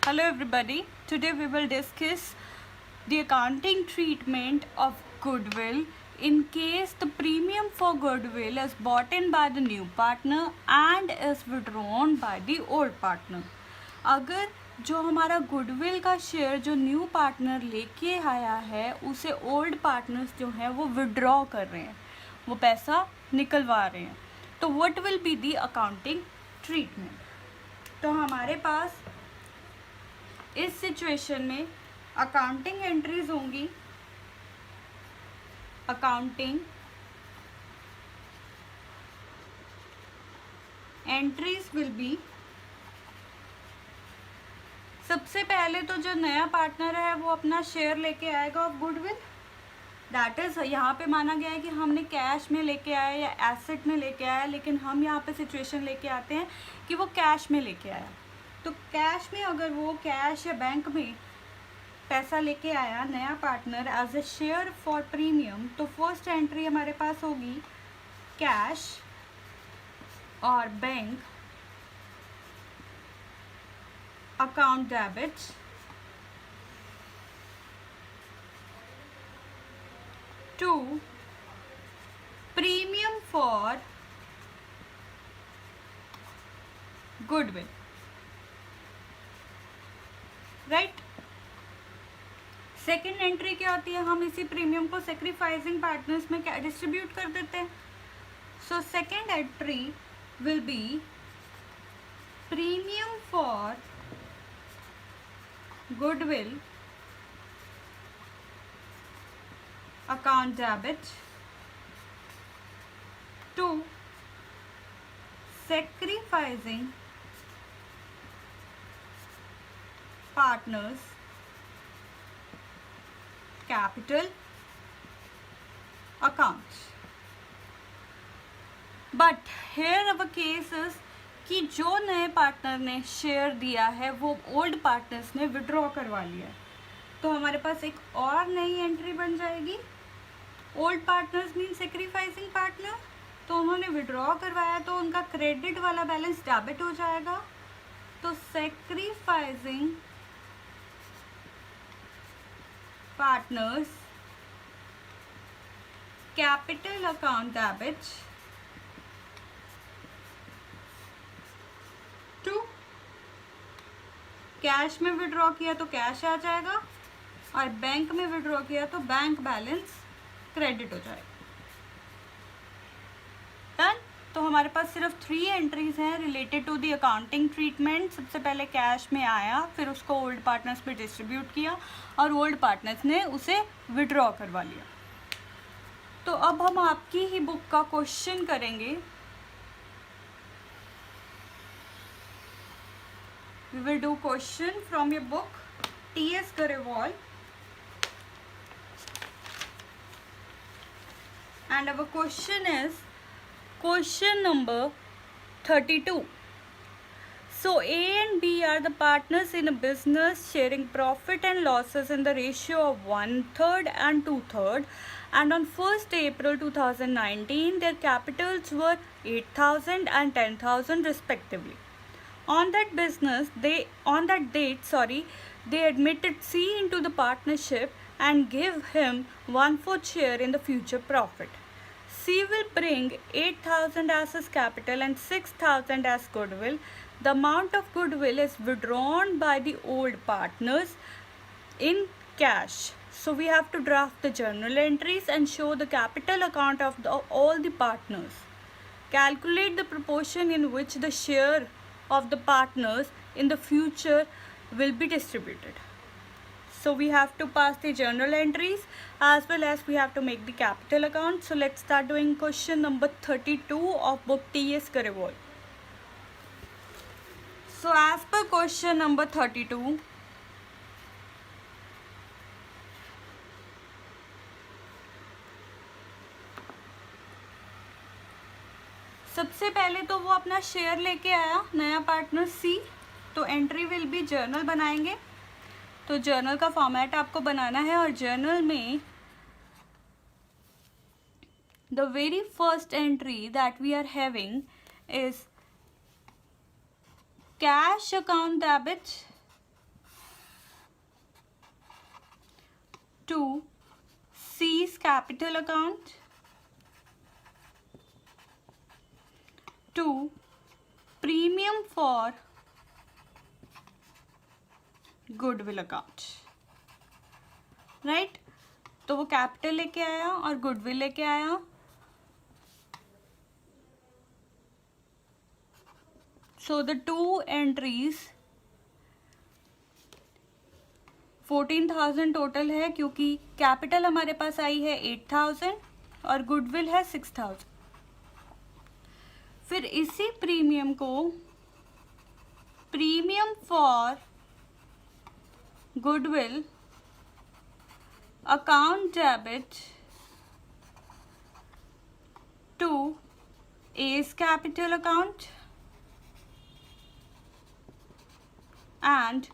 Hello everybody. Today we will discuss the accounting treatment of goodwill in case the premium for goodwill is bought in by the new partner and is withdrawn by the old partner. अगर जो हमारा goodwill का share जो new partner लेके आया है उसे old partners जो हैं वो विड्रॉ कर रहे हैं, वो पैसा निकलवा रहे हैं, तो what will be the accounting treatment. तो हमारे पास इस सिचुएशन में अकाउंटिंग एंट्रीज होंगी. अकाउंटिंग एंट्रीज विल बी, सबसे पहले तो जो नया पार्टनर है वो अपना शेयर लेके आएगा ऑफ गुडविल. दैट इज यहाँ पे माना गया है कि हमने कैश में लेके आया या एसेट में लेके आया, लेकिन हम यहाँ पे सिचुएशन लेके आते हैं कि वो कैश में लेके आया. तो कैश में अगर वो कैश या बैंक में पैसा लेके आया नया partner as a share for premium, तो फर्स्ट एंट्री हमारे पास होगी कैश और bank account debit to premium for goodwill. Right. Second entry क्या होती है, हम इसी प्रीमियम को सेक्रीफाइसिंग पार्टनर्स में क्या डिस्ट्रीब्यूट कर देते हैं. So second entry will be premium for goodwill account debit to sacrificing partners capital accounts. But here our case is कि जो नए पार्टनर ने शेयर दिया है वो ओल्ड पार्टनर्स ने विड्रॉ करवा लिया है, तो हमारे पास एक और नई एंट्री बन जाएगी. Old partners mean sacrificing partner, तो उन्होंने विड्रॉ करवाया तो उनका क्रेडिट वाला बैलेंस डेबिट हो जाएगा. तो sacrificing partners capital account debit to cash में विड्रॉ किया तो कैश आ जाएगा और बैंक में विड्रॉ किया तो बैंक बैलेंस क्रेडिट हो जाएगा. डन. तो हमारे पास सिर्फ 3 एंट्रीज हैं related to the accounting treatment. सबसे पहले कैश में आया, फिर उसको ओल्ड पार्टनर्स पे डिस्ट्रीब्यूट किया और ओल्ड पार्टनर्स ने उसे विड्रॉ करवा लिया. तो अब हम आपकी ही बुक का क्वेश्चन करेंगे. We will do question from your book T S. Grewal and our question is question number 32. So A and B are the partners in a business sharing profit and losses in the ratio of 1/3 and 2/3, and on 1st April 2019 their capitals were 8,000 and 10,000 respectively. On that date they admitted C into the partnership and gave him 1/4 share in the future profit. C will bring 8,000 as his capital and 6,000 as goodwill. The amount of goodwill is withdrawn by the old partners in cash. So we have to draft the journal entries and show the capital account of all the partners. Calculate the proportion in which the share of the partners in the future will be distributed. So we have to pass the journal entries as well as we have to make the capital account. So let's start doing question number 32 of book T.S. गरेwaal. So as per question number 32, सबसे पहले तो वो अपना share लेके आया नया partner C, तो entry will B journal बनाएंगे. तो जर्नल का फॉर्मेट आपको बनाना है और जर्नल में the very first entry that we are having is cash account debit to C's capital account to premium for goodwill account, right? तो वो कैपिटल लेके आया और गुडविल लेके आया. So the two entries 14,000 total है, क्योंकि कैपिटल हमारे पास आई है 8,000 और गुडविल है 6,000. फिर इसी प्रीमियम को premium for goodwill account debit to A's capital account and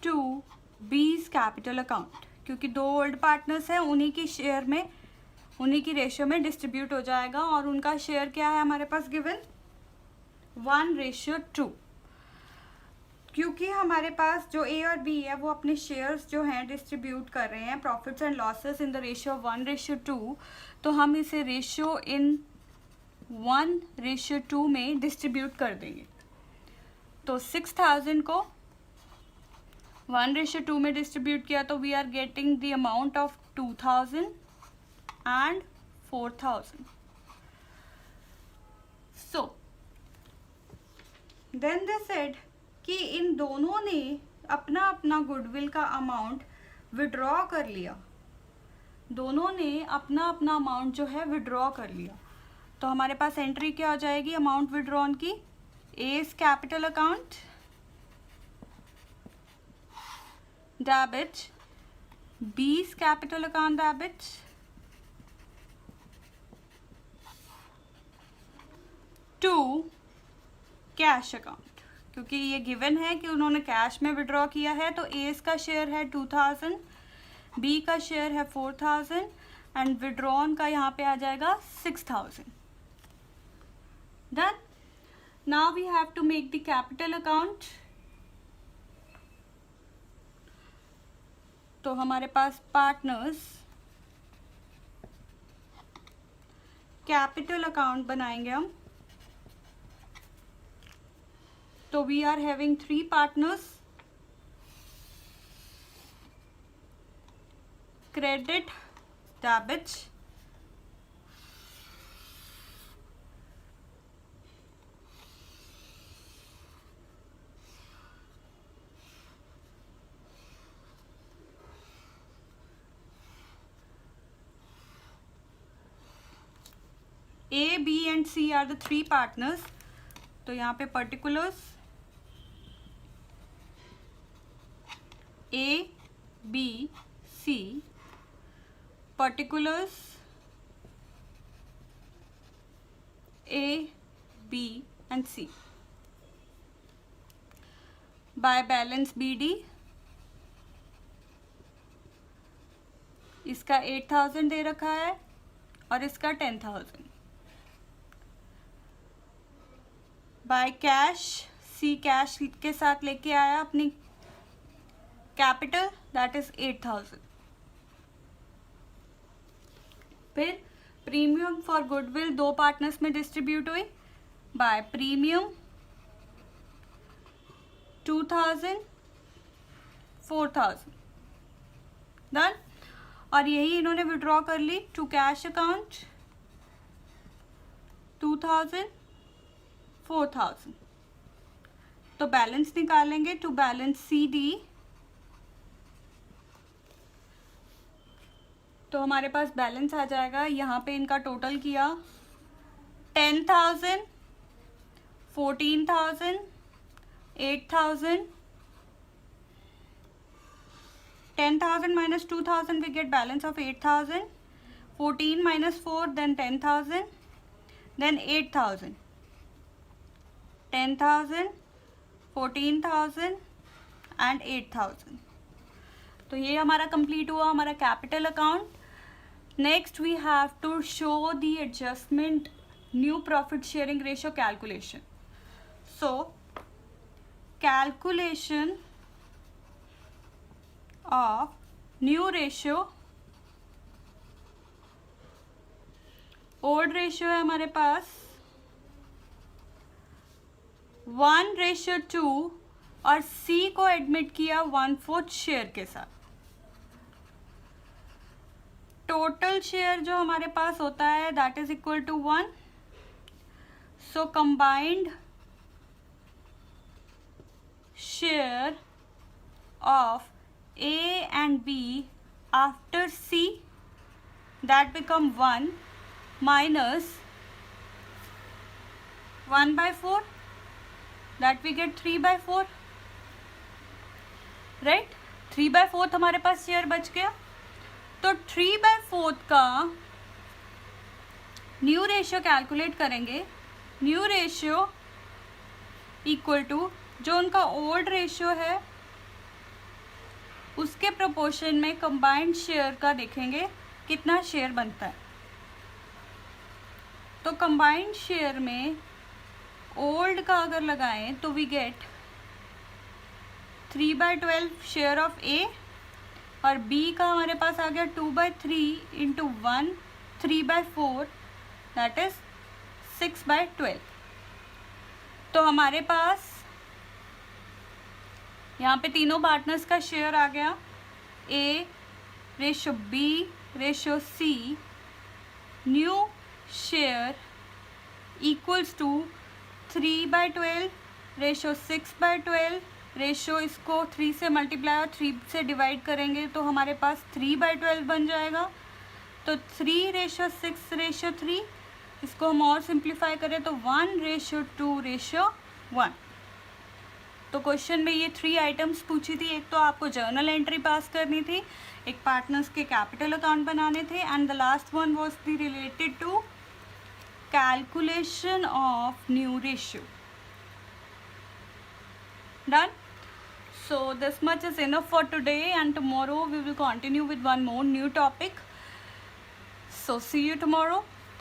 to B's capital account, क्योंकि दो ओल्ड पार्टनर्स हैं, उन्हीं की शेयर में, उन्हीं की रेशियो में डिस्ट्रीब्यूट हो जाएगा. और उनका शेयर क्या है हमारे पास गिवन 1:2. क्योंकि हमारे पास जो ए और बी है वो अपने शेयर्स जो हैं डिस्ट्रीब्यूट कर रहे हैं profits and losses in the ratio 1:2, तो हम इसे रेशियो इन 1:2 में डिस्ट्रीब्यूट कर देंगे. तो 6,000 को 1:2 में डिस्ट्रीब्यूट किया तो we are getting the amount of 2,000 and 4,000. So then they said कि इन दोनों ने अपना अपना गुडविल का अमाउंट विड्रॉ कर लिया. दोनों ने अपना अपना अमाउंट जो है विड्रॉ कर लिया. तो हमारे पास एंट्री क्या हो जाएगी अमाउंट विड्रॉन की? A's capital account debit, B's capital account debit, to cash account. क्योंकि ये गिवन है कि उन्होंने कैश में विड्रॉ किया है, तो ए's का शेयर है 2,000, बी का शेयर है 4,000 एंड विड्रॉन का यहाँ पे आ जाएगा 6,000. Done. Now we have to make the capital account. तो हमारे पास पार्टनर्स कैपिटल अकाउंट बनाएंगे हम. तो we are having 3 partners. Credit, debit, A, B and C are the 3 partners. तो यहाँ पे particulars A, B, C, particulars A, B and C. By balance BD इसका 8,000 दे रखा है और इसका 10,000. बाय कैश, सी कैश के साथ लेके आया अपनी कैपिटल, दैट इज 8,000. फिर प्रीमियम फॉर गुडविल 2 पार्टनर्स में डिस्ट्रीब्यूट हुई बाय प्रीमियम 2,000, 4,000. डन. और यही इन्होंने विड्रॉ कर ली टू कैश अकाउंट 2,000, 4,000. तो बैलेंस निकालेंगे टू बैलेंस CD. तो हमारे पास बैलेंस आ जाएगा, यहाँ पे इनका टोटल किया 10,000, 14,000, 8,000. 10,000 minus 2,000 we get balance of 8,000. 14 minus 4 then 10,000, then 8,000. 10,000, 14,000 and 8,000. तो ये हमारा कंप्लीट हुआ हमारा capital account. Next we have to show the adjustment new profit sharing ratio calculation. So calculation of new ratio old ratio है हमारे पास 1:2 और C को admit किया 1/4 शेयर के साथ। टोटल शेयर जो हमारे पास होता है that is equal to 1। So combined share of A and B after C that become 1 minus 1/4 that we get 3/4 right. 3/4 हमारे पास शेयर बच गया। तो 3/4 का न्यू रेशियो कैलकुलेट करेंगे। न्यू रेशियो इक्वल टू जो उनका ओल्ड रेशियो है उसके प्रोपोर्शन में कंबाइंड शेयर का देखेंगे कितना शेयर बनता है। तो कंबाइंड शेयर में ओल्ड का अगर लगाएं तो वी गेट 3/12 शेयर ऑफ ए और बी का हमारे पास आ गया 2/3 इंटू 1 3/4 दैट इज 6/12। तो हमारे पास यहाँ पे तीनों पार्टनर्स का शेयर आ गया A ratio B ratio C. New share equals to 3/12 ratio 6/12 ratio इसको 3 से मल्टीप्लाई और 3 से डिवाइड करेंगे तो हमारे पास 3/12 बन जाएगा। तो 3:6:3 इसको हम और सिंप्लीफाई करें तो 1:2:1। तो क्वेश्चन में ये 3 आइटम्स पूछी थी। एक तो आपको जर्नल एंट्री पास करनी थी, एक पार्टनर्स के कैपिटल अकाउंट बनाने थे and the last one was the related to calculation of new ratio. Done? So this much is enough for today and tomorrow we will continue with one more new topic. So see you tomorrow.